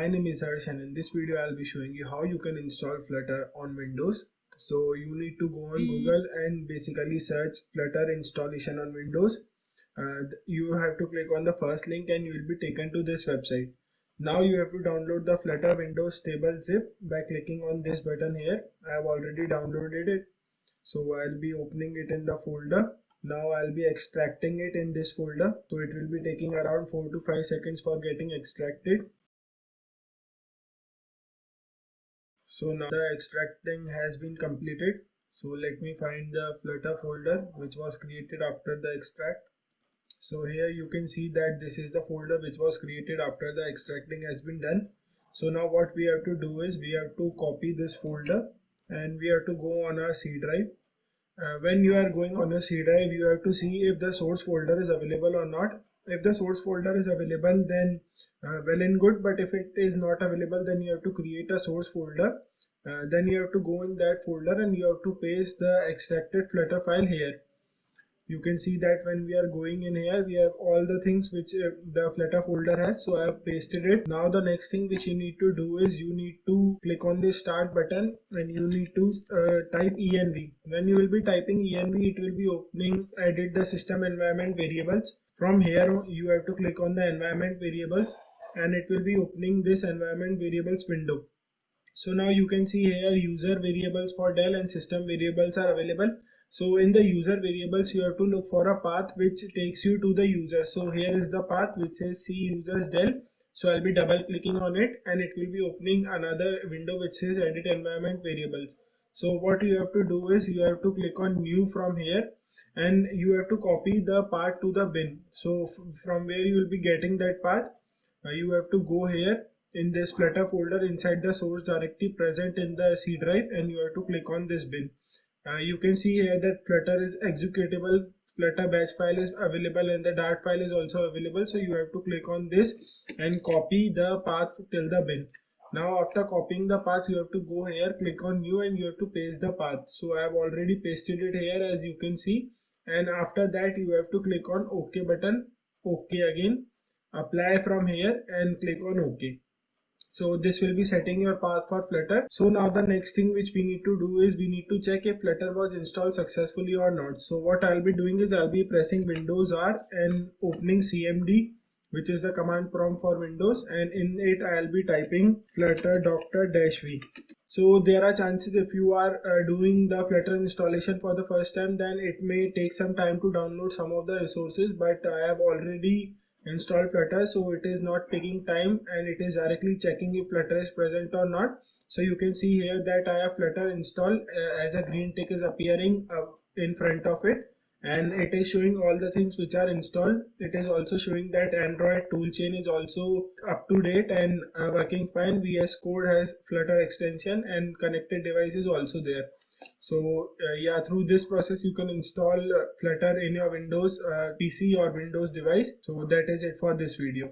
my name is Harsh, and in this video I'll be showing you how you can install Flutter on Windows. So you need to go on Google and basically search Flutter installation on Windows. You have to click on the first link and you will be taken to this website. Now you have to download the Flutter Windows stable zip by clicking on this button here. I have already downloaded it. So I'll be opening it in the folder. Now I'll be extracting it in this folder. So it will be taking around 4 to 5 seconds for getting extracted. So now the extracting has been completed. So let me find the Flutter folder which was created after the extract. So here you can see that this is the folder which was created after the extracting has been done. So now what we have to do is we have to copy this folder and we have to go on our C drive. When you are going on a C drive, you have to see if the source folder is available or not. If the source folder is available, then well and good, but if it is not available, then you have to create a source folder. Then you have to go in that folder and you have to paste the extracted Flutter file here. You can see that when we are going in here, we have all the things which the Flutter folder has. So I have pasted it. Now the next thing which you need to do is you need to click on this start button and you need to type env. When you will be typing env, it will be opening edit the system environment variables. From here you have to click on the environment variables and it will be opening this environment variables window. So now you can see here user variables for Dell and system variables are available. So in the user variables, you have to look for a path which takes you to the user. So here is the path which says C users Dell. So I'll be double clicking on it and it will be opening another window which says edit environment variables. So what you have to do is you have to click on new from here and you have to copy the path to the bin. So from where you will be getting that path, you have to go here in this Flutter folder inside the source directory present in the C drive and you have to click on this bin. You can see here that Flutter is executable, Flutter batch file is available and the Dart file is also available. So you have to click on this and copy the path till the bin. Now after copying the path, you have to go here, click on new and you have to paste the path. So I have already pasted it here as you can see. And after that you have to click on OK button, OK again, apply from here and click on OK. So this will be setting your path for Flutter. So now the next thing which we need to do is we need to check if Flutter was installed successfully or not. So what I'll be doing is I'll be pressing Windows R and opening CMD, which is the command prompt for Windows, and in it I'll be typing flutter doctor-v. So there are chances if you are doing the Flutter installation for the first time, then it may take some time to download some of the resources, but I have already install Flutter, so it is not taking time and it is directly checking if Flutter is present or not. So you can see here that I have Flutter installed as a green tick is appearing in front of it and it is showing all the things which are installed. It is also showing that Android toolchain is also up to date and working fine. VS Code has Flutter extension and connected device is also there. So yeah, through this process you can install Flutter in your Windows PC or Windows device. So that is it for this video.